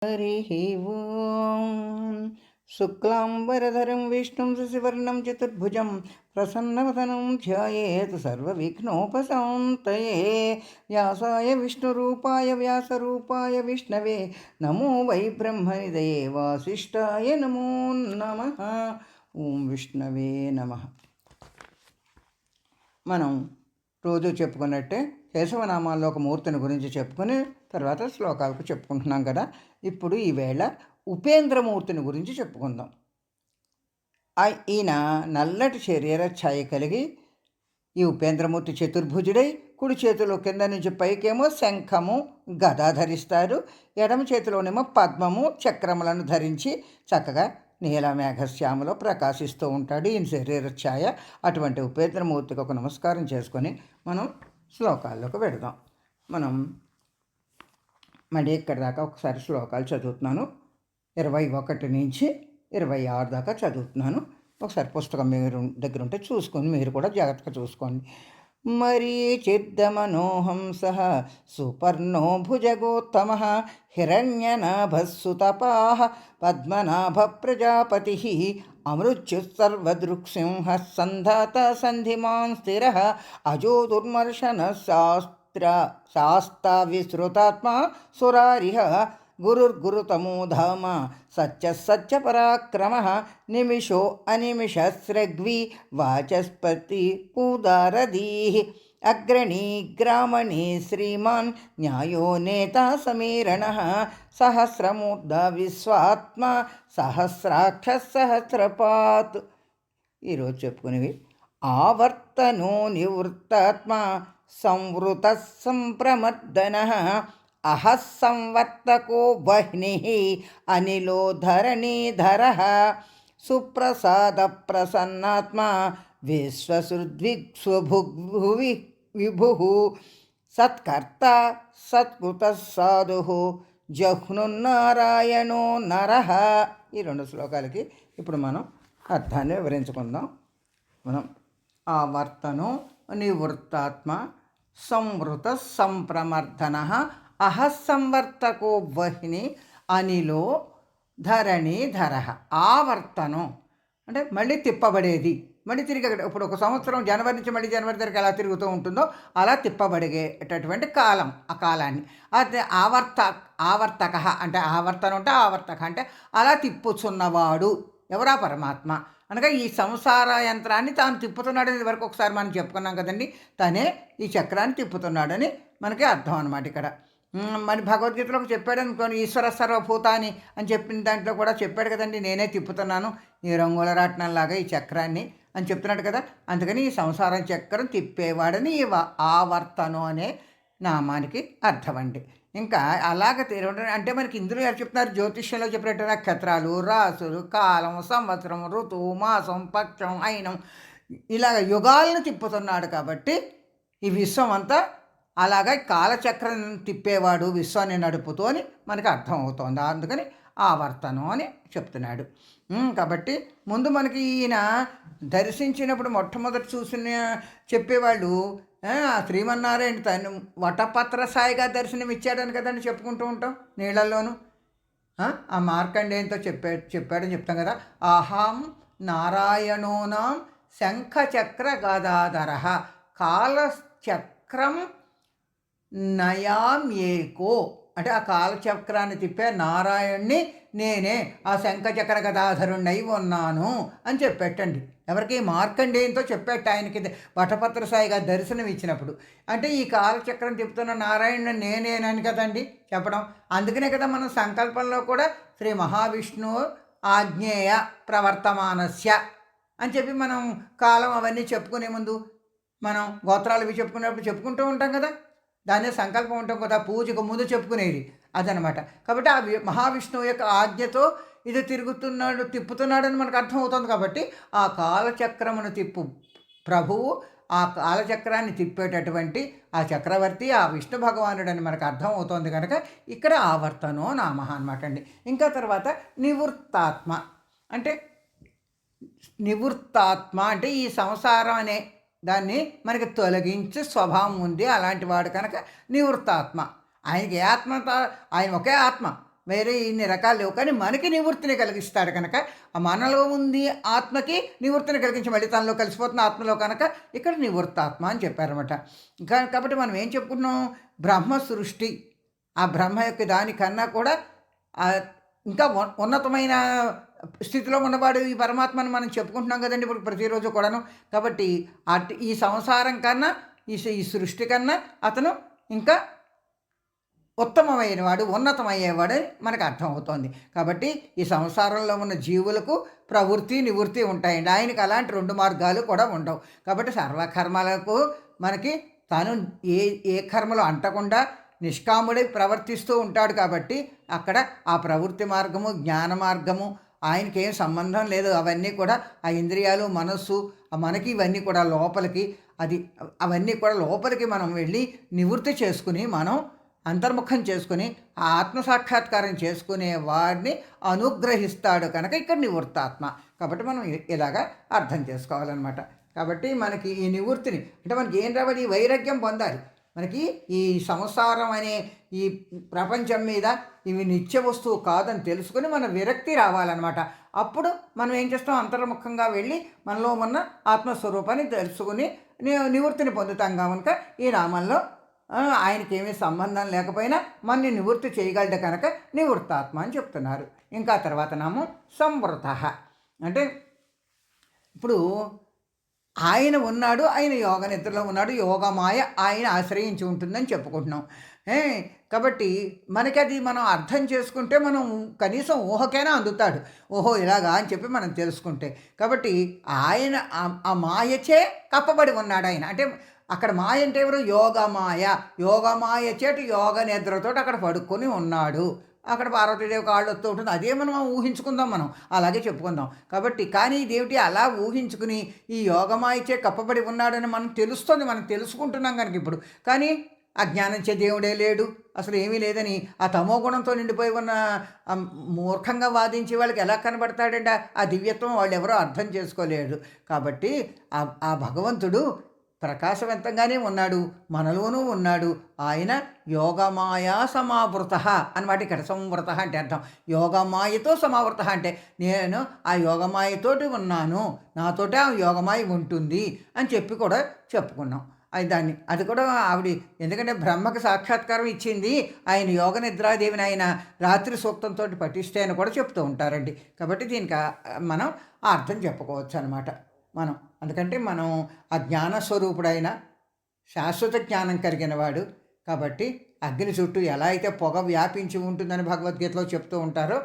हरिः ओं शुक्लाम्बरधरं विष्णुं शशिवर्णं चतुर्भुजं प्रसन्नवदनं ध्यायेत् सर्वविघ्नोपशान्तये व्यासाय विष्णुरूपाय व्यासरूपाय विष्णवे नमो वै ब्रह्मनिधये वासिष्ठाय नमो नमः ఓం విష్ణవే నమః. మనం రోజు చెప్పుకున్నట్టే కేశవనామాల్లో ఒక మూర్తిని గురించి చెప్పుకుని తర్వాత శ్లోకాలకు చెప్పుకుంటున్నాం కదా. ఇప్పుడు ఈవేళ ఉపేంద్రమూర్తిని గురించి చెప్పుకుందాం. ఈయన నల్లటి శరీర ఛాయ కలిగి ఈ ఉపేంద్రమూర్తి చతుర్భుజుడై కుడి చేతిలో కింద నుంచి పైకేమో శంఖము గద ధరిస్తారు, ఎడమ చేతిలోనేమో పద్మము చక్రములను ధరించి చక్కగా నీలమేఘశ్యామలో ప్రకాశిస్తూ ఉంటాడు ఈయన శరీర ఛాయ. అటువంటి ఉపేంద్రమూర్తికి ఒక నమస్కారం చేసుకొని మనం శ్లోకాల్లోకి వెళదాం. మనం మళ్ళీ ఇక్కడ దాకా ఒకసారి శ్లోకాలు చదువుతున్నాను. 21 నుంచి 26 దాకా చదువుతున్నాను. ఒకసారి పుస్తకం మీరు దగ్గర ఉంటే చూసుకొని మీరు కూడా జాగ్రత్తగా చూసుకోండి. మరీచిర్దమనోహంసః సుపర్ణో భుజగోత్తమః హిరణ్యనాభస్సుతపాః పద్మనాభ ప్రజాపతిః అమృత్యుః సర్వదృక్సింహः సంధాత సంధిమాన్ స్థిరः అజో దుర్మర్శనः శాస్తా విశ్రుతాత్మా సురారిః గురుర్గురుతమో ధామ సత్యపరాక్రమః నిమిషో అనిమిషస్రగ్వి వాచస్పతి ఉదారధీః అగ్రణీ గ్రామణీ శ్రీమాన్ న్యాయో నేత సమీరణః సహస్రమూర్ధ విశ్వాత్మ సహస్రాక్ష సహస్రపాత్. ఈరోజు చెప్పుకునేవి ఆవర్తనో నివృత్తాత్మ సంవృత సంప్రమర్దనః అహః సంవర్తకో వహ్నిః అనిలో ధరణీధరః సుప్రసాద ప్రసన్నాత్మా విశ్వసృద్విశ్వభువి విభుః సత్కర్త సత్కృతః సాధుః జహ్నున్నారాయణో నరః. ఈ 2 శ్లోకాలకి ఇప్పుడు మనం అర్థాన్ని వివరించుకుందాం. మనం ఆవర్తనో నివృత్తాత్మ సంవృత సంప్రమర్దనః అహస్సంవర్తకో వహ్ని అనిలో ధరణీధరః. ఆవర్తనం అంటే మళ్ళీ తిప్పబడేది, మళ్ళీ తిరిగి ఇప్పుడు ఒక సంవత్సరం జనవరి నుంచి మళ్ళీ జనవరి దగ్గర ఎలా తిరుగుతూ ఉంటుందో అలా తిప్పబడిగేటటువంటి కాలం, ఆ కాలాన్ని అదే ఆవర్తక అంటే ఆవర్తనం అంటే ఆవర్తక అంటే అలా తిప్పుచున్నవాడు ఎవరా పరమాత్మ అనగా ఈ సంసార యంత్రాన్ని తాను తిప్పుతున్నాడని వరకు ఒకసారి మనం చెప్పుకున్నాం కదండి. తనే ఈ చక్రాన్ని తిప్పుతున్నాడని మనకి అర్థం అన్నమాట. ఇక్కడ మరి భగవద్గీతలో చెప్పాడు అనుకోని ఈశ్వర సర్వభూతాని అని చెప్పిన దాంట్లో కూడా చెప్పాడు కదండి, నేనే తిప్పుతున్నాను ఈ రంగుల రాట్నంలాగా ఈ చక్రాన్ని అని చెప్తున్నాడు కదా. అందుకని ఈ సంసారం చక్రం తిప్పేవాడని ఈ ఆవర్తనం అనే నామానికి అర్థం అండి. ఇంకా అలాగ తిరగడం అంటే మనకి ఇందులో ఎవరు చెప్తున్నారు, జ్యోతిష్యంలో చెప్పినట్టు నక్షత్రాలు, రాసులు, కాలం, సంవత్సరం, ఋతువు, మాసం, పక్షం, అయినం ఇలాగ యుగాలను తిప్పుతున్నాడు. కాబట్టి ఈ విశ్వం అంతా అలాగా కాలచక్రం తిప్పేవాడు, విశ్వాన్ని నడుపుతూ అని మనకి అర్థం అవుతోంది. అందుకని ఆవర్తనం అని చెప్తున్నాడు. కాబట్టి ముందు మనకి ఈయన దర్శించినప్పుడు మొట్టమొదటి చెప్పేవాళ్ళు శ్రీమన్నారాయణ తను వటపత్ర సాయిగా దర్శనం ఇచ్చాడని కదండి చెప్పుకుంటూ ఉంటాం నీళ్ళల్లోనూ. ఆ మార్కండేయంతో చెప్పాడని చెప్తాం కదా. అహం నారాయణోనాం శంఖచక్ర గదాధరః కాలచక్రం నయాం ఏకో అంటే ఆ కాలచక్రాన్ని తిప్పే నారాయణ్ణి నేనే, ఆ శంఖచక్ర గదాధరుణ్ణి ఉన్నాను అని చెప్పేటండి. ఎవరికి? మార్కండేయంతో చెప్పేట ఆయనకి వటపత్ర సాయిగా దర్శనం ఇచ్చినప్పుడు. అంటే ఈ కాలచక్రం తిప్పుతున్న నారాయణుని నేనేనని కదండి చెప్పడం. అందుకనే కదా మనం సంకల్పంలో కూడా శ్రీ మహావిష్ణువు ఆజ్ఞేయ ప్రవర్తమానస్య అని చెప్పి మనం కాలం అవన్నీ చెప్పుకునే ముందు మనం గోత్రాలు ఇవి చెప్పుకునేప్పుడు చెప్పుకుంటూ ఉంటాం కదా. దాన్నే సంకల్పం ఉంటాం కదా, పూజకు ముందు చెప్పుకునేది అదనమాట. కాబట్టి ఆ మహావిష్ణువు యొక్క ఆజ్ఞతో ఇది తిప్పుతున్నాడని మనకు అర్థమవుతుంది. కాబట్టి ఆ కాలచక్రమును తిప్పు ప్రభువు, ఆ కాలచక్రాన్ని తిప్పేటటువంటి ఆ చక్రవర్తి ఆ విష్ణు భగవానుడని మనకు అర్థం అవుతోంది కనుక ఇక్కడ ఆవర్తనో నామః అనమాట అండి. ఇంకా తర్వాత నివృత్తాత్మ అంటే ఈ సంసారం అనే దాన్ని మనకి తొలగించే స్వభావం ఉంది అలాంటి వాడు కనుక నివృత్తాత్మ. ఆయనకి ఏ ఆత్మ? ఆయన ఒకే ఆత్మ, వేరే ఇన్ని రకాలు లేవు, కానీ మనకి నివృత్తిని కలిగిస్తాడు కనుక మనలో ఉంది ఆత్మకి నివృత్తిని కలిగించి మళ్ళీ తనలో కలిసిపోతున్న ఆత్మలో కనుక ఇక్కడ నివృత్తాత్మ అని చెప్పారన్నమాట. కాబట్టి మనం ఏం చెప్పుకుంటున్నాం, బ్రహ్మ సృష్టి, ఆ బ్రహ్మ యొక్క దానికన్నా కూడా ఇంకా ఉన్నతమైన స్థితిలో ఉన్నవాడు ఈ పరమాత్మని మనం చెప్పుకుంటున్నాం కదండి ఇప్పుడు ప్రతిరోజు కూడాను. కాబట్టి ఈ సంసారం కన్నా ఈ సృష్టి కన్నా అతను ఇంకా ఉత్తమమైన వాడు, ఉన్నతమయ్యేవాడు మనకు అర్థమవుతోంది. కాబట్టి ఈ సంసారంలో ఉన్న జీవులకు ప్రవృత్తి నివృత్తి ఉంటాయండి, ఆయనకి అలాంటి 2 మార్గాలు కూడా ఉండవు. కాబట్టి సర్వకర్మలకు మనకి తాను ఏ కర్మలు అంటకుండా నిష్కాముడై ప్రవర్తిస్తూ ఉంటాడు. కాబట్టి అక్కడ ఆ ప్రవృత్తి మార్గము, జ్ఞాన మార్గము ఆయనకి ఏం సంబంధం లేదు. అవన్నీ కూడా ఆ ఇంద్రియాలు, మనస్సు, మనకి ఇవన్నీ కూడా లోపలికి అవన్నీ కూడా లోపలికి మనం వెళ్ళి నివృత్తి చేసుకుని మనం అంతర్ముఖం చేసుకుని ఆ ఆత్మసాక్షాత్కారం చేసుకునే వాడిని అనుగ్రహిస్తాడు కనుక ఇక్కడ నివృత్తాత్మ. కాబట్టి మనం ఇలాగా అర్థం చేసుకోవాలన్నమాట. కాబట్టి మనకి ఈ నివృత్తిని అంటే మనకి ఏం రావాలి, ఈ వైరాగ్యం పొందాలి. మనకి ఈ సంసారం అనే ఈ ప్రపంచం మీద ఇవి నిత్య వస్తువు కాదని తెలుసుకుని మన విరక్తి రావాలన్నమాట. అప్పుడు మనం ఏం చేస్తాం, అంతర్ముఖంగా వెళ్ళి మనలో ఉన్న ఆత్మస్వరూపాన్ని తెలుసుకుని నివృత్తిని పొందుతాం కనుక ఈ నామంలో ఆయనకి ఏమీ సంబంధం లేకపోయినా మనని నివృత్తి చేయగలడు కనుక నివృత్తాత్మ అని చెప్తున్నారు. ఇంకా తర్వాత నామం సంవృత. అంటే ఇప్పుడు ఆయన ఉన్నాడు, ఆయన యోగ నిద్రలో ఉన్నాడు, యోగమాయ ఆయన ఆశ్రయించి ఉంటుందని చెప్పుకుంటున్నాం. కాబట్టి మనకి అది మనం అర్థం చేసుకుంటే మనం కనీసం ఊహకైనా అందుతాడు. ఓహో ఇలాగా అని చెప్పి మనం తెలుసుకుంటే. కాబట్టి ఆయన ఆ మాయచే కప్పబడి ఉన్నాడు ఆయన. అంటే అక్కడ మాయ అంటే ఎవరు, యోగమాయ. యోగమాయ చేటు యోగ నిద్రతో అక్కడ పడుకొని ఉన్నాడు. అక్కడ పార్వతీదేవి కాళ్ళు వస్తూ ఉంటుంది, అదే మనం ఊహించుకుందాం, మనం అలాగే చెప్పుకుందాం. కాబట్టి కానీ ఇదేమిటి, అలా ఊహించుకుని ఈ యోగమాయచే కప్పబడి ఉన్నాడని మనం తెలుస్తుంది, మనం తెలుసుకుంటున్నాం కనుక ఇప్పుడు. కానీ అజ్ఞానించే దేవుడే లేడు, అసలు ఏమీ లేదని ఆ తమో గుణంతో నిండిపోయి ఉన్న మూర్ఖంగా వాదించే వాళ్ళకి ఎలా కనబడతాడండి ఆ దివ్యత్వం, వాళ్ళు ఎవరో అర్థం చేసుకోలేడు. కాబట్టి ఆ భగవంతుడు ప్రకాశవంతంగానే ఉన్నాడు, మనలోనూ ఉన్నాడు. ఆయన యోగమాయా సమావృత అన్నమాట. ఇక్కడ సంవృత అంటే అర్థం యోగమాయతో సమావృత అంటే నేను ఆ యోగమాయతోటి ఉన్నాను, నాతోటి ఆ యోగమాయ ఉంటుంది అని చెప్పి కూడా చెప్పుకున్నాం. అది కూడా ఆవిడ, ఎందుకంటే బ్రహ్మకు సాక్షాత్కారం ఇచ్చింది ఆయన యోగ నిద్రాదేవిని ఆయన రాత్రి సూక్తంతో పఠిస్తే అని కూడా చెప్తూ ఉంటారండి. కాబట్టి దీనికి మనం అర్థం చెప్పుకోవచ్చు అనమాట మనం. ఎందుకంటే మనం ఆ జ్ఞానస్వరూపుడైన శాశ్వత జ్ఞానం కలిగిన వాడు కాబట్టి అగ్ని చుట్టూ ఎలా అయితే పొగ వ్యాపించి ఉంటుందని భగవద్గీతలో చెప్తూ ఉంటారో,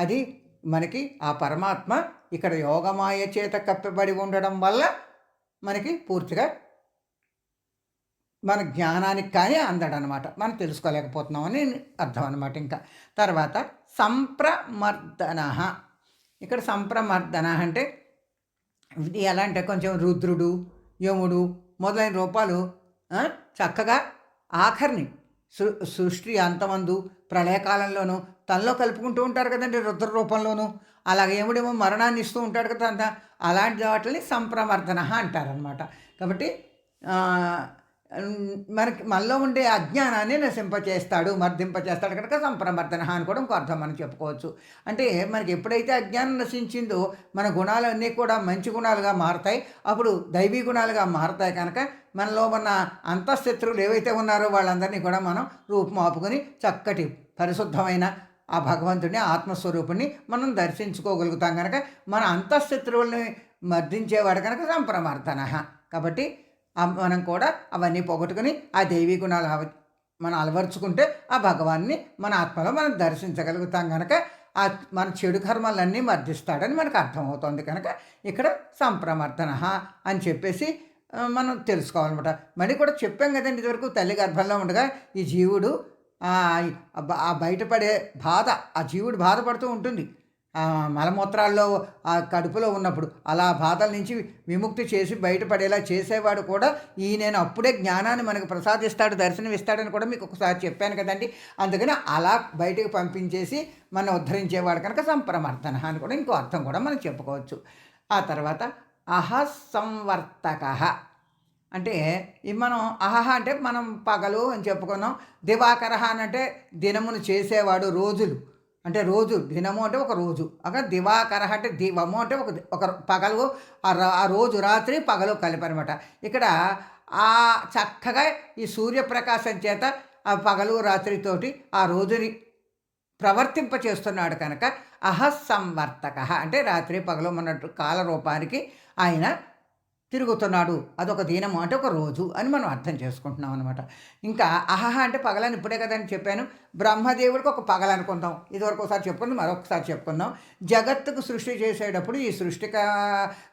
అది మనకి ఆ పరమాత్మ ఇక్కడ యోగమాయ చేత కప్పబడి ఉండడం వల్ల మనకి పూర్తిగా మన జ్ఞానానికి కానీ అందడనమాట, మనం తెలుసుకోలేకపోతున్నామని అర్థం అనమాట. ఇంకా తర్వాత సంప్రమర్దన. ఇక్కడ సంప్రమర్దన అంటే ఇది ఎలా అంటే కొంచెం రుద్రుడు, యముడు మొదలైన రూపాలు చక్కగా ఆఖరిని సృష్టి అంతమందు ప్రళయకాలంలోనూ తనలో కలుపుకుంటూ ఉంటారు కదండి రుద్ర రూపంలోనూ. అలాగే యముడేమో మరణాన్ని ఇస్తూ ఉంటాడు కదా, అలాంటి వాటిని సంప్రమర్దన అంటారనమాట. కాబట్టి మనలో ఉండే అజ్ఞానాన్ని నశింపచేస్తాడు, మర్దింపచేస్తాడు కనుక సంప్రమర్దన అని కూడా ఇంకో అర్థం మనం చెప్పుకోవచ్చు. అంటే మనకి ఎప్పుడైతే అజ్ఞానం నశించిందో మన గుణాలన్నీ కూడా మంచి గుణాలుగా మారతాయి, అప్పుడు దైవీ గుణాలుగా మారతాయి. కనుక మనలో ఉన్న అంతఃశత్రువులు ఏవైతే ఉన్నారో వాళ్ళందరినీ కూడా మనం రూపుమాపుకొని చక్కటి పరిశుద్ధమైన ఆ భగవంతుడిని, ఆత్మస్వరూపుణ్ణి మనం దర్శించుకోగలుగుతాం. కనుక మన అంతఃశత్రువుల్ని మర్దించేవాడు కనుక సంప్రమర్దన. కాబట్టి మనం కూడా అవన్నీ పోగొట్టుకుని ఆ దైవీ గుణాలు మనం అలవరుచుకుంటే ఆ భగవాన్ని మన ఆత్మలో మనం దర్శించగలుగుతాం. కనుక మన చెడు కర్మలన్నీ మర్దిస్తాడని మనకు అర్థమవుతుంది. కనుక ఇక్కడ సంప్రమర్దన అని చెప్పేసి మనం తెలుసుకోవాలన్నమాట. మళ్ళీ కూడా చెప్పాం కదండి ఇదివరకు, తల్లి గర్భంలో ఉండగా ఈ జీవుడు ఆ బయటపడే బాధ, ఆ జీవుడు బాధపడుతూ ఉంటుంది మలమూత్రాల్లో ఆ కడుపులో ఉన్నప్పుడు. అలా బాధల నుంచి విముక్తి చేసి బయటపడేలా చేసేవాడు కూడా నేను అప్పుడే జ్ఞానాన్ని మనకు ప్రసాదిస్తాడు, దర్శనం ఇస్తాడని కూడా మీకు ఒకసారి చెప్పాను కదండి. అందుకని అలా బయటకు పంపించేసి మనం ఉద్ధరించేవాడు కనుక సంప్రమర్దన అని కూడా ఇంకో అర్థం కూడా మనం చెప్పుకోవచ్చు. ఆ తర్వాత అహస్సంవర్తక అంటే మనం అహహ అంటే మనం పగలు అని చెప్పుకున్నాం, దివాకర అని అంటే దినమును చేసేవాడు, రోజులు అంటే రోజు, దినము అంటే ఒక రోజు. అక్కడ దివాకర అంటే దివము అంటే ఒక పగలు, ఆ రోజు రాత్రి పగలు కలిపనమాట. ఇక్కడ చక్కగా ఈ సూర్యప్రకాశం చేత ఆ పగలు రాత్రితోటి ఆ రోజుని ప్రవర్తింపచేస్తున్నాడు కనుక అహస్సంవర్తక అంటే రాత్రి పగలు అన్నట్టు కాలరూపానికి ఆయన తిరుగుతున్నాడు. అదొక దినము అంటే ఒక రోజు అని మనం అర్థం చేసుకుంటున్నాం అనమాట. ఇంకా అహహ అంటే పగలని ఇప్పుడే కదని చెప్పాను. బ్రహ్మదేవుడికి ఒక పగలు అనుకుందాం. ఇదివరకు ఒకసారి చెప్పుకుందాం, మరొకసారి చెప్పుకుందాం. జగత్తుకు సృష్టి చేసేటప్పుడు ఈ సృష్టి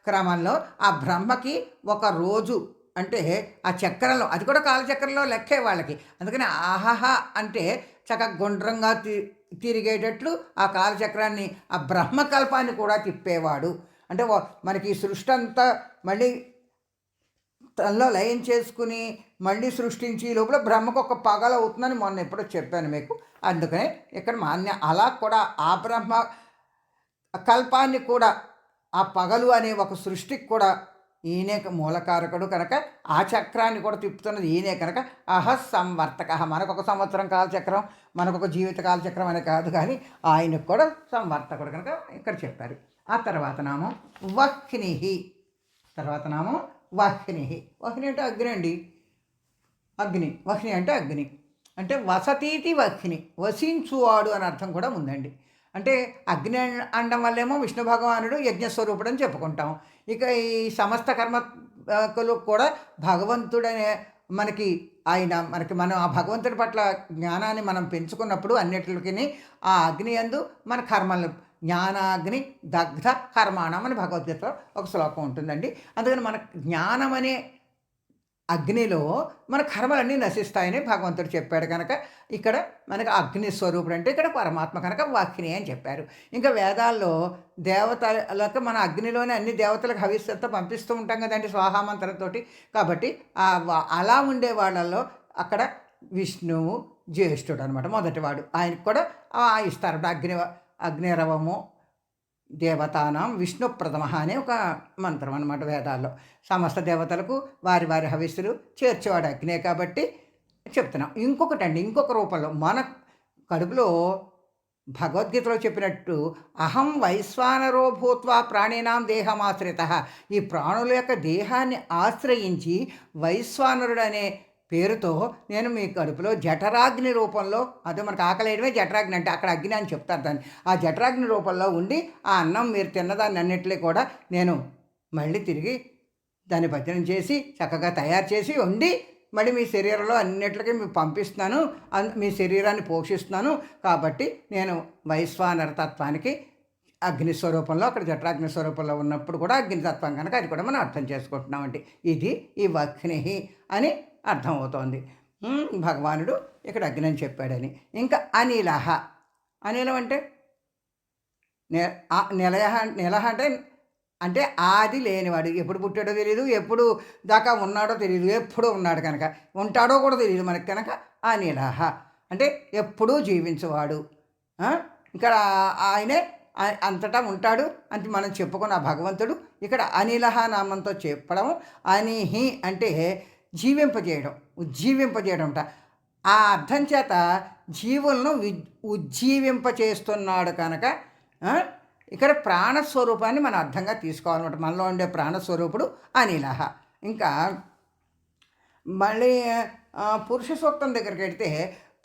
క్రమంలో ఆ బ్రహ్మకి ఒక రోజు అంటే ఆ చక్రంలో, అది కూడా కాలచక్రంలో లెక్కే వాళ్ళకి. అందుకని అహహ అంటే చక్కగా గుండ్రంగా తిరిగేటట్లు ఆ కాలచక్రాన్ని, ఆ బ్రహ్మకల్పాన్ని కూడా తిప్పేవాడు. అంటే మనకి ఈ సృష్టి అంతా మళ్ళీ తనలో లయం చేసుకుని మళ్ళీ సృష్టించి లోపల బ్రహ్మకు ఒక పగలు అవుతుందని మొన్న ఎప్పుడో చెప్పాను మీకు. అందుకనే ఇక్కడ మాన్య అలా కూడా ఆ బ్రహ్మ కల్పాన్ని కూడా, ఆ పగలు అనే ఒక సృష్టికి కూడా ఈయనే మూలకారకుడు కనుక ఆ చక్రాన్ని కూడా తిప్పుతున్నది ఈయనే కనుక అహస్సంవర్తక. మనకొక సంవత్సరం కాలచక్రం, మనకొక జీవిత కాలచక్రం అని కాదు, కానీ ఆయనకు కూడా సంవర్తకుడు కనుక ఇక్కడ చెప్పారు. ఆ తర్వాత నామం వహ్నిహి. తర్వాత నామం వహ్నిహి. వహ్ని అంటే అగ్ని అండి. అగ్ని, వహ్ని అంటే అగ్ని. అంటే వసతీతి వహ్ని, వసించువాడు అని అర్థం కూడా ఉందండి. అంటే అగ్ని అనడం వల్లేమో విష్ణు భగవానుడు యజ్ఞస్వరూపుడు అని చెప్పుకుంటాం. ఇక ఈ సమస్త కర్మకులు కూడా భగవంతుడనే మనం ఆ భగవంతుడి పట్ల జ్ఞానాన్ని మనం పెంచుకున్నప్పుడు అన్నిటికి ఆ అగ్ని యందు మన కర్మలు, జ్ఞానాగ్ని దగ్ధ కర్మాణం అని భగవద్గీతలో ఒక శ్లోకం ఉంటుందండి. అందుకని మన జ్ఞానం అనే అగ్నిలో మన కర్మలన్నీ నశిస్తాయని భగవంతుడు చెప్పాడు కనుక ఇక్కడ మనకి అగ్ని స్వరూపుడు అంటే ఇక్కడ పరమాత్మ కనుక వాక్ని అని చెప్పారు. ఇంకా వేదాల్లో దేవతలకు మన అగ్నిలోనే అన్ని దేవతలకు హవిస్సంతా పంపిస్తూ ఉంటాం కదండి స్వాహామంత్రంతో. కాబట్టి అలా ఉండే వాళ్ళల్లో అక్కడ విష్ణువు జ్యేష్ఠుడు అనమాట, మొదటివాడు. ఆయనకు కూడా ఇస్తారు అగ్నిరవము దేవతానాం విష్ణు ప్రథమ అనే ఒక మంత్రం అనమాట వేదాల్లో. సమస్త దేవతలకు వారి వారి హవిస్సులు చేర్చేవాడు అగ్నే కాబట్టి చెప్తున్నాం. ఇంకొక రూపంలో మన కడుపులో భగవద్గీతలో చెప్పినట్టు అహం వైశ్వానరో భూత్వా ప్రాణినాం దేహమాశ్రిత. ఈ ప్రాణుల యొక్క దేహాన్ని ఆశ్రయించి వైశ్వానరుడు అనే పేరుతో నేను మీ కడుపులో జఠరాగ్ని రూపంలో, అదే మనకు ఆకలేయడమే జఠరాగ్ని అంటే అక్కడ అగ్ని అని చెప్తారు దాన్ని. ఆ జఠరాగ్ని రూపంలో ఉండి ఆ అన్నం మీరు తిన్నదాన్ని అన్నింటినీ కూడా నేను మళ్ళీ తిరిగి దాన్ని భజనం చేసి చక్కగా తయారు చేసి వండి మళ్ళీ మీ శరీరంలో అన్నిటికీ మీకు పంపిస్తున్నాను, మీ శరీరాన్ని పోషిస్తున్నాను. కాబట్టి నేను వైశ్వానర తత్వానికి అగ్ని స్వరూపంలో, అక్కడ జఠరాగ్ని స్వరూపంలో ఉన్నప్పుడు కూడా అగ్నితత్వం కనుక అది కూడా మనం అర్థం చేసుకుంటున్నామండి. ఇది ఈ వహ్ని అని అర్థమవుతోంది. భగవానుడు ఇక్కడ అగ్ని అని చెప్పాడని. ఇంకా అనిలహ. అనిలం అంటే నిలహ అంటే ఆది లేనివాడు. ఎప్పుడు పుట్టాడో తెలియదు, ఎప్పుడు దాకా ఉన్నాడో తెలియదు, ఎప్పుడూ ఉన్నాడు కనుక, ఉంటాడో కూడా తెలియదు మనకి కనుక అనిలహ అంటే ఎప్పుడూ జీవించేవాడు. ఇక్కడ ఆయనే అంతటా ఉంటాడు అని మనం చెప్పుకున్న భగవంతుడు ఇక్కడ అనిలహ నామంతో చెప్పడం. అనిహి అంటే జీవింపజేయడం, ఉజ్జీవింపజేయడం అంట. ఆ అర్థం చేత జీవులను ఉజ్జీవింపచేస్తున్నాడు కనుక ఇక్కడ ప్రాణస్వరూపాన్ని మనం అర్థంగా తీసుకోవాలన్నమాట. మనలో ఉండే ప్రాణస్వరూపుడు అనిలహ. ఇంకా మళ్ళీ పురుష సూక్తం దగ్గరికి వెళితే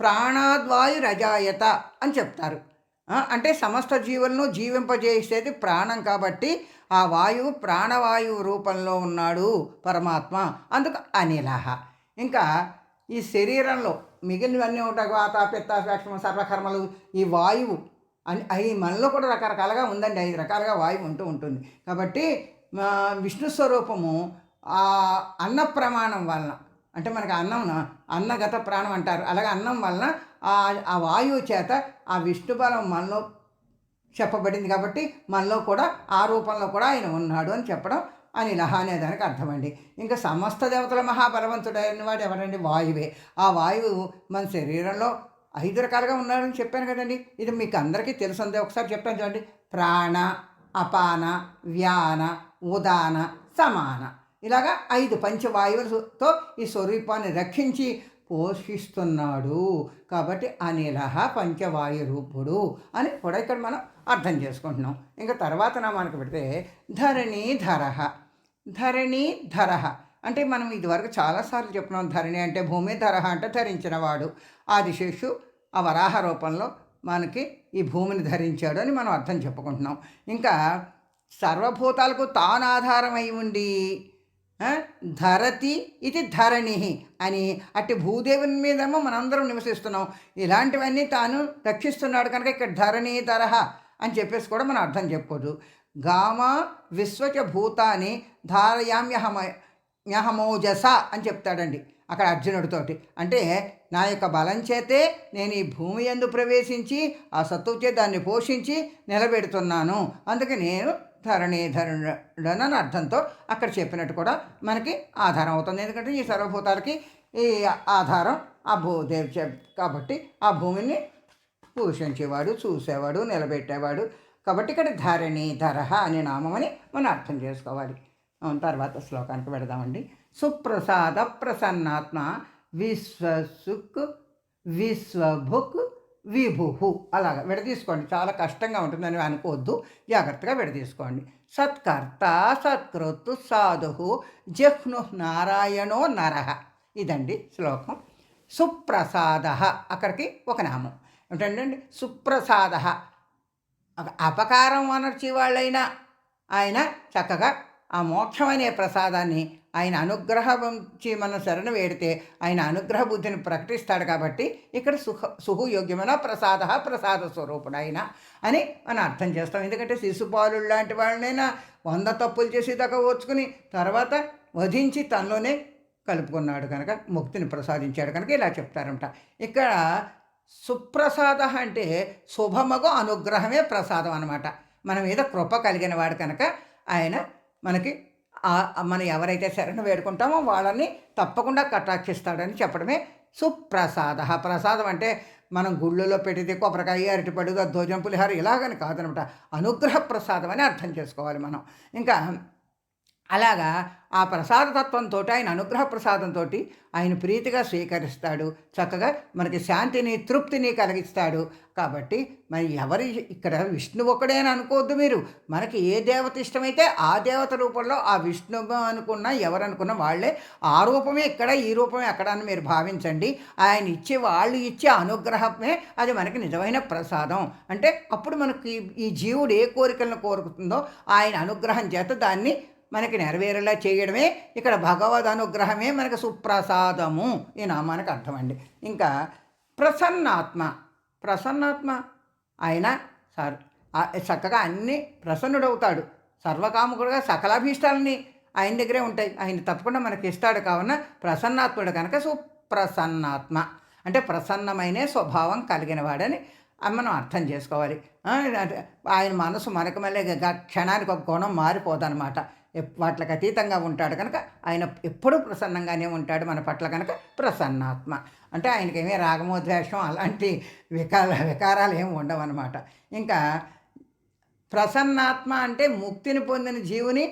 ప్రాణాద్వాయు రజాయత అని చెప్తారు. అంటే సమస్త జీవులను జీవింపజేసేది ప్రాణం కాబట్టి ఆ వాయువు ప్రాణవాయువు రూపంలో ఉన్నాడు పరమాత్మ, అందుకు అనిలహ. ఇంకా ఈ శరీరంలో మిగిలినవన్నీ ఉంటాయి, వాత పిత్త సూక్ష్మ సర్వకర్మలు, ఈ వాయువు అవి మనలో కూడా రకరకాలుగా ఉందండి. 5 రకాలుగా వాయువు ఉంటుంది. కాబట్టి విష్ణు స్వరూపము ఆ అన్న ప్రమాణం వలన, అంటే మనకి అన్నగత ప్రాణం అంటారు, అలాగే అన్నం వలన ఆ వాయువు చేత ఆ విష్ణు బలం మనలో చెప్పబడింది. కాబట్టి మనలో కూడా ఆ రూపంలో కూడా ఆయన ఉన్నాడు అని చెప్పడం అనిలహ అనే దానికి అర్థమండి. ఇంకా సమస్త దేవతల మహాబలవంతుడైన వాడు ఎవరండి? వాయువే. ఆ వాయువు మన శరీరంలో 5 రకాలుగా ఉన్నాడని చెప్పాను కదండి. ఇది మీకు అందరికీ తెలుసుంది, ఒకసారి చెప్పాను చూడండి. ప్రాణ, అపాన, వ్యాన, ఉదాన, సమాన, ఇలాగా 5 పంచవాయువులతో ఈ స్వరూపాన్ని రక్షించి పోషిస్తున్నాడు. కాబట్టి అనిలహ పంచవాయు రూపుడు అని కూడా ఇక్కడ మనం అర్థం చేసుకుంటున్నాం. ఇంకా తర్వాత నామానికి పెడితే ధరణీధరః. ధరణీధరః అంటే మనం ఇదివరకు చాలాసార్లు చెప్పుకున్నాం. ధరణి అంటే భూమి, ధరః అంటే ధరించినవాడు. ఆదిశేషు ఆ వరాహ రూపంలో మనకి ఈ భూమిని ధరించాడు అని మనం అర్థం చెప్పుకుంటున్నాం. ఇంకా సర్వభూతాలకు తాను ఆధారమై ఉండి ధరతి ఇది ధరణి అని అట్టి భూదేవుని మీదేమో మనందరం నివసిస్తున్నాం. ఇలాంటివన్నీ తాను రక్షిస్తున్నాడు కనుక ఇక్కడ ధరణి ధరః అని చెప్పేసి కూడా మనం అర్థం చెప్పుకోదు. గామ విశ్వచ భూతాన్ని ధారయామ్యహమోజస అని చెప్తాడండి అక్కడ అర్జునుడితోటి. అంటే నా యొక్క బలం చేతే నేను ఈ భూమి యందు ప్రవేశించి ఆ సత్తువు చే దాన్ని పోషించి నిలబెడుతున్నాను. అందుకే నేను ధరణీధరుడని అర్థంతో అక్కడ చెప్పినట్టు కూడా మనకి ఆధారం అవుతుంది. ఎందుకంటే ఈ సర్వభూతాలకి ఈ ఆధారం ఆ భూదేవి కాబట్టి ఆ భూమిని పోషించేవాడు, చూసేవాడు, నిలబెట్టేవాడు. కాబట్టి ఇక్కడ ధరణీధరః అనే నామమని మనం అర్థం చేసుకోవాలి. తర్వాత శ్లోకానికి పెడదామండి. సుప్రసాద ప్రసన్నాత్మ విశ్వసుక్ విశ్వభుక్ విభు. అలాగా విడదీసుకోండి. చాలా కష్టంగా ఉంటుందని అనుకోవద్దు, జాగ్రత్తగా విడదీసుకోండి. సత్కర్త సత్కృత్ సాధు జహ్ను నారాయణో నరః. ఇదండి శ్లోకం. సుప్రసాద అక్కడికి ఒక నామం ఏమిటండి? సుప్రసాద అపకారం అనర్చి వాళ్ళైనా ఆయన చక్కగా ఆ మోక్షమనే ప్రసాదాన్ని ఆయన అనుగ్రహించి మనం శరణ వేడితే ఆయన అనుగ్రహ బుద్ధిని ప్రకటిస్తాడు. కాబట్టి ఇక్కడ సుహయోగ్యమైన ప్రసాద స్వరూపుడు ఆయన అని మనం అర్థం చేస్తాం. ఎందుకంటే శిశుపాలు లాంటి వాళ్ళనైనా 100 తప్పులు చేసి దాకా ఓర్చుకుని తర్వాత వధించి తనలోనే కలుపుకున్నాడు కనుక ముక్తిని ప్రసాదించాడు కనుక ఇలా చెప్తారంట. ఇక్కడ సుప్రసాద అంటే శుభమగు అనుగ్రహమే ప్రసాదం అన్నమాట. మన మీద కృప కలిగిన వాడు కనుక ఆయన మనకి మనం ఎవరైతే శరణ వేడుకుంటామో వాళ్ళని తప్పకుండా కటాక్షిస్తాడని చెప్పడమే సుప్రసాద. ప్రసాదం అంటే మనం గుళ్ళలో పెట్టితే కొబ్బరికాయ, అరటిపడు, దద్దోజనం, పులిహార ఇలాగని కాదనమాట. అనుగ్రహ ప్రసాదం అని అర్థం చేసుకోవాలి మనం. ఇంకా అలాగా ఆ ప్రసాదతత్వంతో ఆయన అనుగ్రహ ప్రసాదంతో ఆయన ప్రీతిగా స్వీకరిస్తాడు. చక్కగా మనకి శాంతిని తృప్తిని కలిగిస్తాడు. కాబట్టి మరి ఎవరి ఇక్కడ విష్ణువు ఒక్కడే అని అనుకోవద్దు మీరు. మనకి ఏ దేవత ఇష్టమైతే ఆ దేవత రూపంలో ఆ విష్ణువు అనుకున్నా ఎవరనుకున్నా వాళ్ళే ఆ రూపమే ఇక్కడ, ఈ రూపమే అక్కడ అని మీరు భావించండి. ఆయన ఇచ్చే వాళ్ళు ఇచ్చే అనుగ్రహమే అది మనకి నిజమైన ప్రసాదం. అంటే అప్పుడు మనకి ఈ జీవుడు ఏ కోరికలను కోరుకుంటుందో ఆయన అనుగ్రహం చేత దాన్ని మనకి నెరవేరేలా చేయడమే ఇక్కడ భగవద్ అనుగ్రహమే మనకు సుప్రసాదము ఈ నామానికి అర్థమండి. ఇంకా ప్రసన్నాత్మ ఆయన చక్కగా అన్నీ ప్రసన్నుడవుతాడు. సర్వకాముకుడుగా సకలాభీష్టాలని ఆయన దగ్గరే ఉంటాయి. ఆయన తప్పకుండా మనకి ఇస్తాడు. కావున ప్రసన్నాత్ముడు కనుక సుప్రసన్నాత్మ అంటే ప్రసన్నమైన స్వభావం కలిగిన వాడని మనం అర్థం చేసుకోవాలి. ఆయన మనసు మనకు మళ్ళీ క్షణానికి ఒక కోణం మారిపోదన్నమాట. వాటికి అతీతంగా ఉంటాడు కనుక ఆయన ఎప్పుడూ ప్రసన్నంగానే ఉంటాడు మన పట్ల కనుక ప్రసన్నాత్మ. అంటే ఆయనకేమీ రాగమోద్వేషం అలాంటి వికారాలు ఏమి ఉండవన్నమాట. ఇంకా ప్రసన్నాత్మ అంటే ముక్తిని పొందిన జీవుని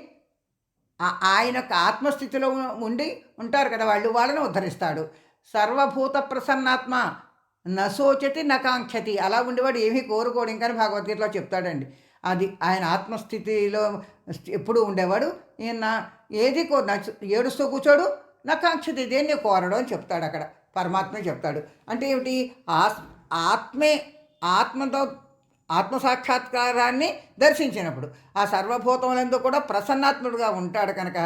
ఆయన ఆత్మస్థితిలో ఉండి ఉంటారు కదా వాళ్ళని ఉద్ధరిస్తాడు. సర్వభూత ప్రసన్నాత్మ నశోచతి నకాంక్షతి. అలా ఉండేవాడు ఏమీ కోరుకోడు. ఇంకా భగవద్గీతలో చెప్తాడండి. అది ఆయన ఆత్మస్థితిలో ఎప్పుడూ ఉండేవాడు. ఈయన ఏది ఏడుస్తూ కూర్చోడు, నకాంక్షతి దేన్ని కోరడు అని చెప్తాడు. అక్కడ పరమాత్మే చెప్తాడు. అంటే ఏమిటి? ఆత్మతో ఆత్మసాక్షాత్కారాన్ని దర్శించినప్పుడు ఆ సర్వభూతములందు కూడా ప్రసన్నాత్ముడుగా ఉంటాడు కనుక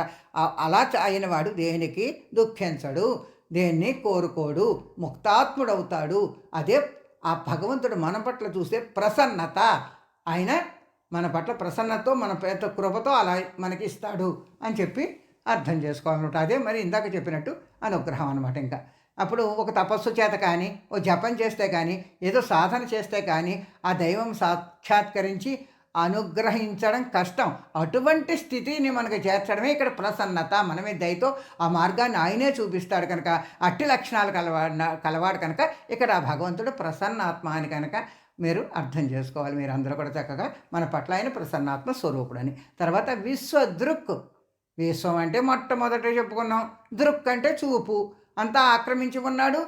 అలా అయిన వాడు దేనికి దుఃఖించడు, దేన్ని కోరుకోడు, ముక్తాత్ముడవుతాడు. అదే ఆ భగవంతుడు మన పట్ల చూసే ప్రసన్నత. ఆయన మన పట్ల ప్రసన్నతో మన పేద కృపతో అలా మనకి ఇస్తాడు అని చెప్పి అర్థం చేసుకోవాలన్నమాట. అదే మరి ఇందాక చెప్పినట్టు అనుగ్రహం అనమాట. ఇంకా అప్పుడు ఒక తపస్సు చేత కానీ ఓ జపం చేస్తే కానీ ఏదో సాధన చేస్తే కానీ ఆ దైవం సాక్షాత్కరించి అనుగ్రహించడం కష్టం. అటువంటి స్థితిని మనకు చేర్చడమే ఇక్కడ ప్రసన్నత. మనమే దయతో ఆ మార్గాన్ని ఆయనే చూపిస్తాడు కనుక అట్టి లక్షణాలు కలవాడు కనుక ఇక్కడ ఆ భగవంతుడు ప్రసన్నాత్మ అని కనుక మీరు అర్థం చేసుకోవాలి. మీరు అందరూ కూడా చక్కగా మన పట్ల ఆయన ప్రసన్నాత్మ స్వరూపుడని. తర్వాత విశ్వదృక్. విశ్వం అంటే మొట్టమొదట చెప్పుకున్నాం. దృక్ అంటే చూపు. అంతా ఆక్రమించి ఉన్నాడు,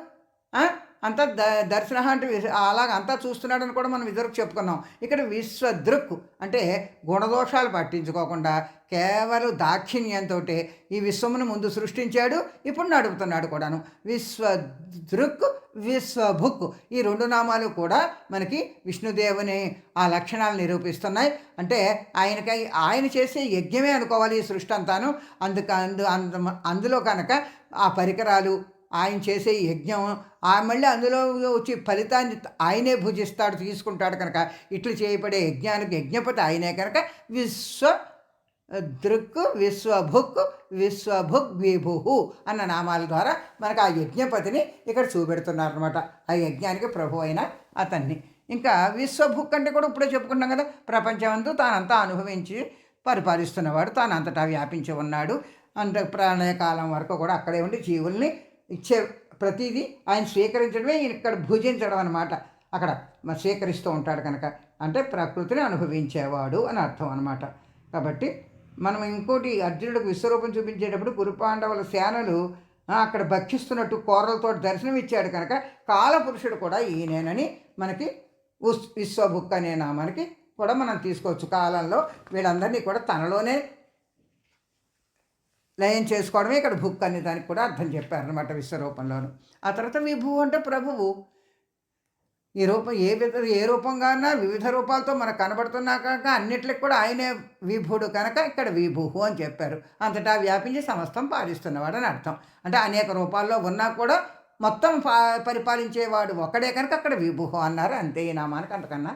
అంతా దర్శన అంటే అలాగ అంతా చూస్తున్నాడని కూడా మనం ఇదివరకు చెప్పుకున్నాం. ఇక్కడ విశ్వదృక్ అంటే గుణదోషాలు పట్టించుకోకుండా కేవలం దాక్షిణ్యంతో ఈ విశ్వమును ముందు సృష్టించాడు, ఇప్పుడు నడుపుతున్నాడు కూడాను. విశ్వదృక్, విశ్వభుక్ ఈ రెండు నామాలు కూడా మనకి విష్ణుదేవుని ఆ లక్షణాలు నిరూపిస్తున్నాయి. అంటే ఆయన చేసే యజ్ఞమే అనుకోవాలి ఈ సృష్టి అంతాను. అందులో కనుక ఆ పరికరాలు ఆయన చేసే యజ్ఞం మళ్ళీ అందులో వచ్చి ఫలితాన్ని ఆయనే భుజిస్తాడు, తీసుకుంటాడు కనుక ఇట్లు చేయబడే యజ్ఞానికి యజ్ఞపతి ఆయనే కనుక విశ్వదృక్, విశ్వభుక్, విశ్వభుక్ విభు అన్న నామాల ద్వారా మనకు ఆ యజ్ఞపతిని ఇక్కడ చూపెడుతున్నారు అనమాట. ఆ యజ్ఞానికి ప్రభు అయిన అతన్ని. ఇంకా విశ్వభుక్ అంటే కూడా ఇప్పుడే చెప్పుకున్నాం కదా, ప్రపంచమంతా తానంతా అనుభవించి పరిపాలిస్తున్నవాడు, తానంతటా వ్యాపించి ఉన్నాడు. అంత ప్రళయకాలం వరకు కూడా అక్కడే ఉండి జీవుల్ని ఇచ్చే ప్రతిదీ ఆయన స్వీకరించడమే ఇక్కడ భుజించడం అనమాట. అక్కడ స్వీకరిస్తూ ఉంటాడు కనుక అంటే ప్రకృతిని అనుభవించేవాడు అని అర్థం అనమాట. కాబట్టి మనం ఇంకోటి అర్జునుడికి విశ్వరూపం చూపించేటప్పుడు కురుపాండవుల సేనలు అక్కడ భక్షిస్తున్నట్టు కోరలతో దర్శనం ఇచ్చాడు కనుక కాలపురుషుడు కూడా ఈయనేనని మనకి విశ్వభుక్ అనే నామానికి కూడా మనం తీసుకోవచ్చు. కాలంలో వీళ్ళందరినీ కూడా తనలోనే లయం చేసుకోవడమే ఇక్కడ భుక్ అనే దానికి కూడా అర్థం చెప్పారనమాట విశ్వరూపంలోను. ఆ తర్వాత విభు అంటే ప్రభువు. ఈ రూపం ఏ రూపంగా అన్నా వివిధ రూపాలతో మనకు కనబడుతున్నా కనుక అన్నిటికి కూడా ఆయనే విభుడు కనుక ఇక్కడ విభువు అని చెప్పారు. అంతటా వ్యాపించి సమస్తం పాలిస్తున్నవాడు అని అర్థం. అంటే అనేక రూపాల్లో ఉన్నా కూడా మొత్తం పరిపాలించేవాడు ఒకడే కనుక అక్కడ విభువు అన్నారు. అంతే ఈ నామానికి అంతకన్నా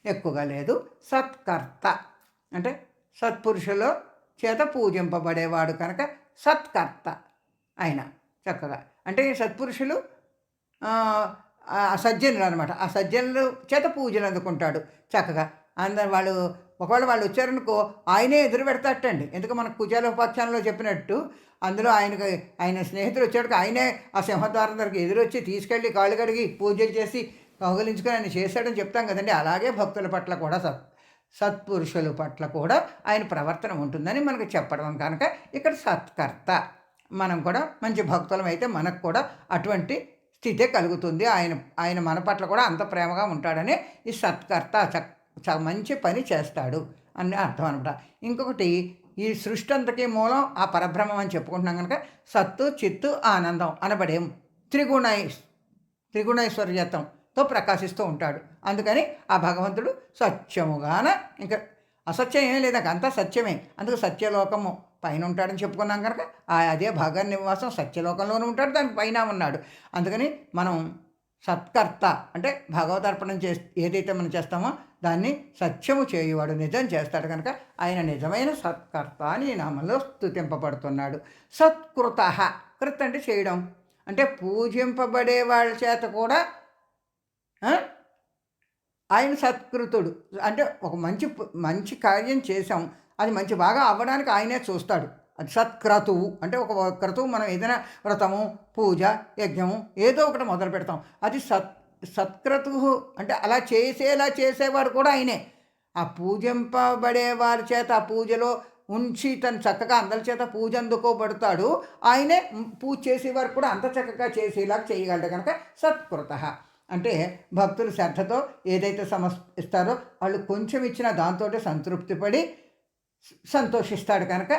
ఎక్కువగా లేదు. సత్కర్త అంటే సత్పురుషులో చేత పూజింపబడేవాడు కనుక సత్కర్త ఆయన చక్కగా. అంటే ఈ సత్పురుషులు సజ్జనులు అనమాట. ఆ సజ్జనులు చేత పూజలు అందుకుంటాడు చక్కగా. వాళ్ళు ఒకవేళ వాళ్ళు వచ్చారనుకో ఆయనే ఎదురు పెడతాటండి. ఎందుకు మనకు కుచేలోపాఖ్యానంలో చెప్పినట్టు అందులో ఆయన స్నేహితులు వచ్చాడు, ఆయనే ఆ సింహద్వారం దగ్గరికి ఎదురొచ్చి తీసుకెళ్ళి కాళ్ళు కడిగి పూజలు చేసి కౌగలించుకొని ఆయన చేశాడని చెప్తాం కదండి. అలాగే భక్తుల పట్ల కూడా సత్పురుషుల పట్ల కూడా ఆయన ప్రవర్తన ఉంటుందని మనకు చెప్పడం కనుక ఇక్కడ సత్కర్త. మనం కూడా మంచి భక్తులం అయితే మనకు కూడా అటువంటి స్థితే కలుగుతుంది. ఆయన మన పట్ల కూడా అంత ప్రేమగా ఉంటాడని ఈ సత్కర్త మంచి పని చేస్తాడు అని అర్థం అనమాట. ఇంకొకటి ఈ సృష్టి అంతకీ మూలం ఆ పరబ్రహ్మం అని చెప్పుకుంటున్నాం కనుక సత్తు, చిత్తు, ఆనందం అనబడే త్రిగుణైశ్వర్యత్వంతో ప్రకాశిస్తూ ఉంటాడు. అందుకని ఆ భగవంతుడు సత్యముగాన ఇంకా అసత్యం ఏమీ లేదు, అంతా సత్యమే. అందుకు సత్యలోకము పైన ఉంటాడని చెప్పుకున్నాం కనుక అదే భగవన్ నివాసం సత్యలోకంలోనూ ఉంటాడు, దాని పైన ఉన్నాడు. అందుకని మనం సత్కర్త అంటే భగవదర్పణం ఏదైతే మనం చేస్తామో దాన్ని సత్యము చేయువాడు, నిజం చేస్తాడు కనుక ఆయన నిజమైన సత్కర్త అని నామంలో స్తుతింపబడుతున్నాడు. సత్కృత, కృత్ అంటే చేయడం, అంటే పూజింపబడే వాళ్ళ చేత కూడా ఆయన సత్కృతుడు. అంటే ఒక మంచి కార్యం చేసాం, అది మంచి బాగా అవ్వడానికి ఆయనే చూస్తాడు. అది సత్క్రతువు అంటే ఒక క్రతువు మనం ఏదైనా వ్రతము, పూజ, యజ్ఞము ఏదో ఒకటి మొదలు పెడతాం, అది సత్క్రతువు అంటే అలా చేసేవాడు కూడా ఆయనే. ఆ పూజింపబడే వారి చేత ఆ పూజలో ఉంచి తను చక్కగా అందరి చేత పూజ అందుకోబడతాడు. ఆయనే పూజ చేసేవారు కూడా అంత చక్కగా చేసేలాగా చేయగలడు కనుక సత్కృత. అంటే భక్తులు శ్రద్ధతో ఏదైతే సమర్పిస్తారో వాళ్ళు కొంచెం ఇచ్చిన దాంతో సంతృప్తి పడి సంతోషిస్తాడు కనుక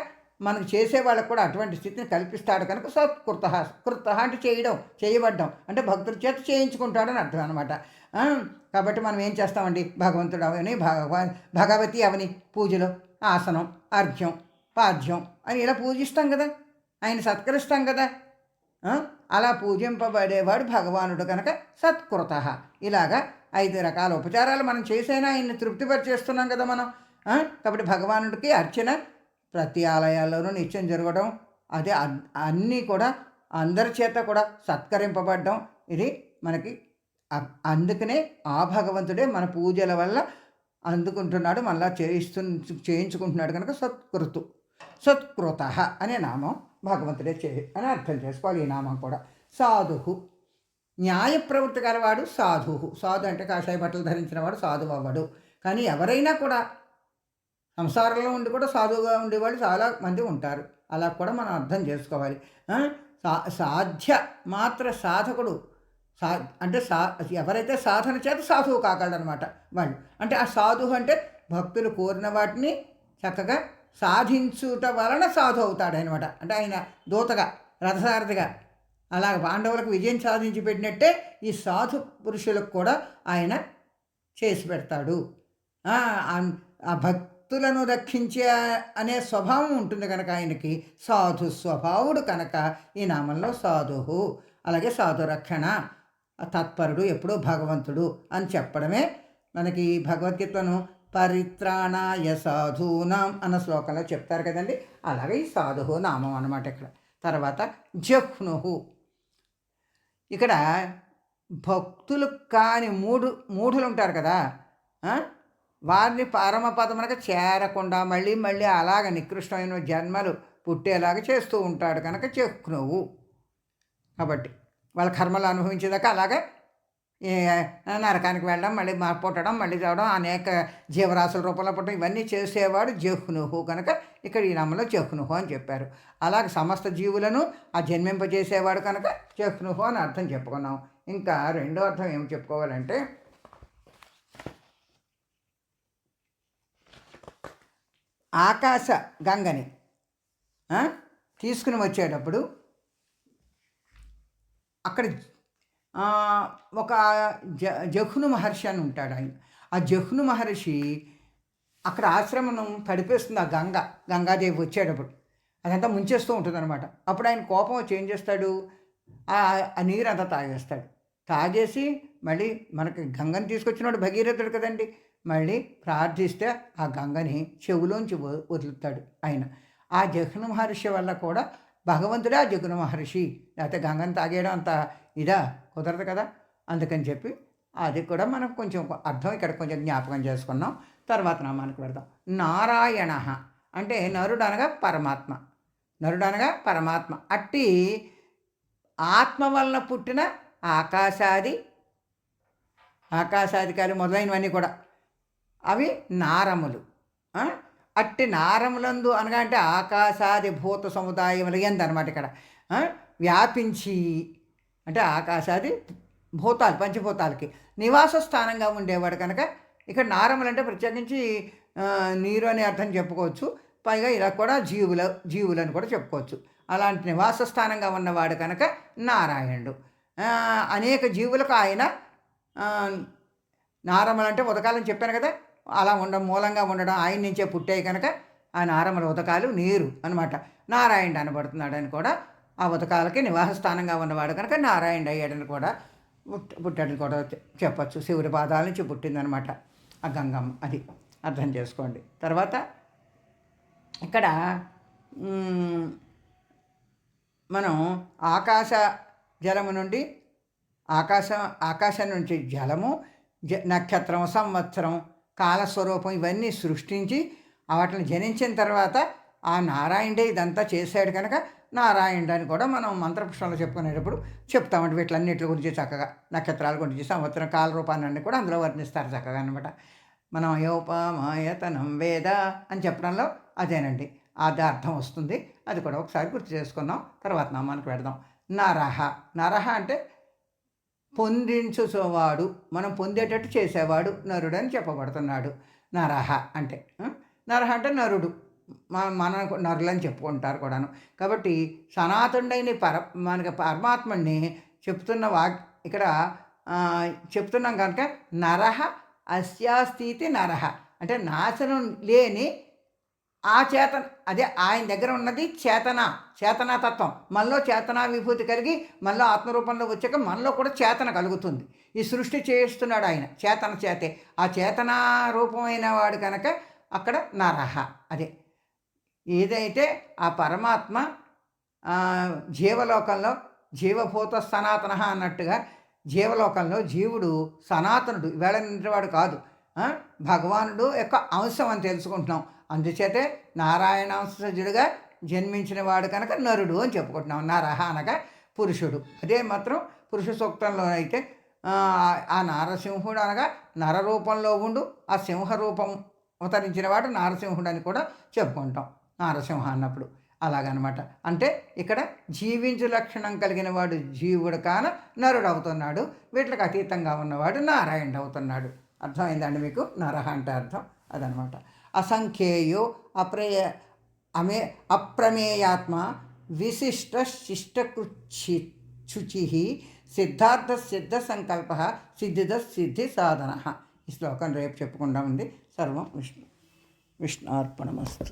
మనకు చేసే వాళ్ళకు కూడా అటువంటి స్థితిని కల్పిస్తాడు కనుక సత్కృత. కృత అంటే చేయబడ్డం అంటే భక్తుల చేత చేయించుకుంటాడని అర్థం అనమాట. కాబట్టి మనం ఏం చేస్తామండి, భగవంతుడు అవని భగవతి అవని పూజలో ఆసనం, అర్ఘ్యం, పాద్యం అని ఇలా పూజిస్తాం కదా, ఆయన సత్కరిస్తాం కదా. అలా పూజింపబడేవాడు భగవానుడు కనుక సత్కృత. ఇలాగా 5 రకాల ఉపచారాలు మనం చేసైనా ఆయన్ని తృప్తిపరిచేస్తున్నాం కదా మనం. కాబట్టి భగవానుడికి అర్చన ప్రతి ఆలయాల్లోనూ నిత్యం జరగడం, అదే అన్నీ కూడా అందరి చేత కూడా సత్కరింపబడడం, ఇది మనకి అందుకనే ఆ భగవంతుడే మన పూజల వల్ల అందుకుంటున్నాడు, మళ్ళా చేయించుకుంటున్నాడు కనుక సత్కృత అనే నామం భగవంతుడే అని అర్థం చేసుకోవాలి. ఈ నామం కూడా సాధు, న్యాయ ప్రవృత్తి గలవాడు సాధు. సాధు అంటే కాషాయ బట్టలు ధరించిన వాడు సాధువు అవ్వడు. కానీ ఎవరైనా కూడా సంసారంలో ఉండి కూడా సాధువుగా ఉండేవాళ్ళు చాలా మంది ఉంటారు, అలా కూడా మనం అర్థం చేసుకోవాలి. సాధ్య మాత్ర సాధకుడు అంటే ఎవరైతే సాధన చేత సాధువు కాగలడనమాట వాళ్ళు. అంటే ఆ సాధువు అంటే భక్తులు కోరిన వాటిని చక్కగా సాధించుట వలన సాధు అవుతాడనమాట. అంటే ఆయన దూతగా రథసారథిగా అలా పాండవులకు విజయం సాధించి పెట్టినట్టే ఈ సాధు పురుషులకు కూడా ఆయన చేసి పెడతాడు. ఆ భక్తులను రక్షించే అనే స్వభావం ఉంటుంది కనుక ఆయనకి సాధు స్వభావుడు కనుక ఈ నామంలో సాధువు. అలాగే సాధు రక్షణ తత్పరుడు, ఎప్పుడూ భగవంతుడు అని చెప్పడమే మనకి భగవద్గీతను పరిత్రాణాయ సాధూనాం అన్న శ్లోకంలో చెప్తారు కదండి. అలాగే ఈ సాధువు నామం అన్నమాట. ఇక్కడ తర్వాత జహ్నుహు, ఇక్కడ భక్తులు కాని మూఢులు ఉంటారు కదా, వారిని పరమపదమునకు చేరకుండా మళ్ళీ మళ్ళీ అలాగ నికృష్టమైన జన్మలు పుట్టేలాగా చేస్తూ ఉంటాడు కనుక జహ్నువు. కాబట్టి వాళ్ళ కర్మలు అనుభవించేదాకా అలాగే నరకానికి వెళ్ళడం, మళ్ళీ పుట్టడం, మళ్ళీ చదవడం, అనేక జీవరాశుల రూపంలో పుట్టడం, ఇవన్నీ చేసేవాడు జహ్నుహు కనుక ఇక్కడ ఈ నామంలో జహ్నుహు అని చెప్పారు. అలాగే సమస్త జీవులను ఆ జన్మింపజేసేవాడు కనుక జహ్నుహు అని అర్థం చెప్పుకున్నాం. ఇంకా రెండో అర్థం ఏమి చెప్పుకోవాలంటే, ఆకాశ గంగని తీసుకుని వచ్చేటప్పుడు అక్కడ ఒక జహ్ను మహర్షి అని ఉంటాడు. ఆయన ఆ జహ్ను మహర్షి అక్కడ ఆశ్రమం తడిపేస్తుంది. ఆ గంగాదేవి వచ్చేటప్పుడు అదంతా ముంచేస్తూ ఉంటుంది అనమాట. అప్పుడు ఆయన కోపం వచ్చి ఏం చేస్తాడు, ఆ నీరు అంతా తాగేస్తాడు. తాగేసి మళ్ళీ మనకి గంగని తీసుకొచ్చినాడు భగీరథుడు కదండి, మళ్ళీ ప్రార్థిస్తే ఆ గంగని చెవులోంచి వదులుతాడు ఆయన. ఆ జహ్ను మహర్షి వల్ల కూడా భగవంతుడే ఆ జహ్ను మహర్షి, లేకపోతే గంగని తాగేయడం అంత ఇదా కుదరదు కదా. అందుకని చెప్పి అది కూడా మనం కొంచెం అర్థం ఇక్కడ కొంచెం జ్ఞాపకం చేసుకున్నాం. తర్వాత నామానికి పెడదాం. నారాయణ అంటే నరుడు అనగా పరమాత్మ, నరుడు అనగా పరమాత్మ. అట్టి ఆత్మ వలన పుట్టిన ఆకాశాదికారి మొదలైనవన్నీ కూడా అవి నారములు. అట్టి నారములందు అనగా అంటే ఆకాశాది భూత సముదాయములు ఎందనమాట. ఇక్కడ వ్యాపించి అంటే ఆకాశాది భూతాలు పంచభూతాలకి నివాస స్థానంగా ఉండేవాడు కనుక ఇక్కడ నారములు అంటే ప్రత్యేకించి నీరు అనే అర్థం చెప్పుకోవచ్చు. పైగా ఇలా కూడా జీవులని కూడా చెప్పుకోవచ్చు. అలాంటి నివాస స్థానంగా ఉన్నవాడు కనుక నారాయణుడు. అనేక జీవులకు ఆయన నారములు అంటే ఉదకాలని చెప్పాను కదా, అలా మూలంగా ఉండడం ఆయన నుంచే పుట్టాయి కనుక ఆ నారముల ఉదకాలు నీరు అనమాట. నారాయణుడు అనబడుతున్నాడు అని కూడా ఆ ఉదకాలకి నివాస స్థానంగా ఉన్నవాడు కనుక నారాయణుడు అయ్యాడని కూడా పుట్టాడని కూడా చెప్పచ్చు. శివుడి పాదాల నుంచి పుట్టిందనమాట ఆ గంగమ్మ, అది అర్థం చేసుకోండి. తర్వాత ఇక్కడ మనం ఆకాశ జలము నుండి ఆకాశం నుంచి జలము, నక్షత్రం, సంవత్సరం, కాలస్వరూపం ఇవన్నీ సృష్టించి వాటిని జనించిన తర్వాత ఆ నారాయణుడే ఇదంతా చేశాడు కనుక నారాయణుడు అని కూడా మనం మంత్రపుష్పంలో చెప్పుకునేటప్పుడు చెప్తామంటే వీటిలన్నిటి గురించి చక్కగా నక్షత్రాల గురించి, సంవత్సరం, కాల రూపాన్ని కూడా అందులో వర్ణిస్తారు చక్కగా అనమాట. మనం యోపమాయతనం వేద అని చెప్పడంలో అదేనండి, అది అర్థం వస్తుంది. అది కూడా ఒకసారి గుర్తు చేసుకున్నాం. తర్వాత నామానికి పెడదాం. నరహ అంటే పొందించువాడు, మనం పొందేటట్టు చేసేవాడు నరుడు అని చెప్పబడుతున్నాడు. నరహ అంటే నరుడు, మన నరులని చెప్పుకుంటారు కూడాను. కాబట్టి సనాతనుడైన మనకి పరమాత్మని చెప్తున్న ఇక్కడ చెప్తున్నాం కనుక నరహ అస్యాస్థితి నరహ అంటే నాశనం లేని ఆ చేతన, అదే ఆయన దగ్గర ఉన్నది చేతనాతత్వం. మనలో చేతనా విభూతి కలిగి మనలో ఆత్మరూపంలో వచ్చాక మనలో కూడా చేతన కలుగుతుంది. ఈ సృష్టి చేస్తున్నాడు ఆయన చేతన చేతే, ఆ చేతనా రూపమైన వాడు కనుక అక్కడ నరహ. అదే ఏదైతే ఆ పరమాత్మ జీవలోకంలో జీవభూత సనాతన అన్నట్టుగా జీవలోకంలో జీవుడు సనాతనుడు, ఈవేళ నింటివాడు కాదు, భగవానుడు యొక్క అంశం అని తెలుసుకుంటున్నాం. అందుచేతే నారాయణాంశజుడిగా జన్మించిన వాడు కనుక నరుడు అని చెప్పుకుంటున్నాం. నరహ అనగా పురుషుడు. అదే మాత్రం పురుష సూక్తంలో అయితే ఆ నారసింహుడు అనగా నరరూపంలో ఉండు ఆ సింహరూపం అవతరించిన వాడు నారసింహుడు అని కూడా చెప్పుకుంటాం. నారసింహ అన్నప్పుడు అలాగనమాట. అంటే ఇక్కడ జీవించు లక్షణం కలిగిన వాడు జీవుడు కాన నరుడు అవుతున్నాడు, వీటికి అతీతంగా ఉన్నవాడు నారాయణుడు అవుతున్నాడు. అర్థమైందండి మీకు? నరహ అంటే అర్థం అదనమాట. అసంఖ్యేయో అప్రమేయాత్మ విశిష్ట శిష్టకృచ్చి శుచి సిద్ధార్థ సిద్ధ సంకల్ప సిద్ధిద సిద్ధి సాధన. ఈ శ్లోకం రేపు చెప్పుకుందామండి. సర్వం విష్ణు విష్ణార్పణమస్తు.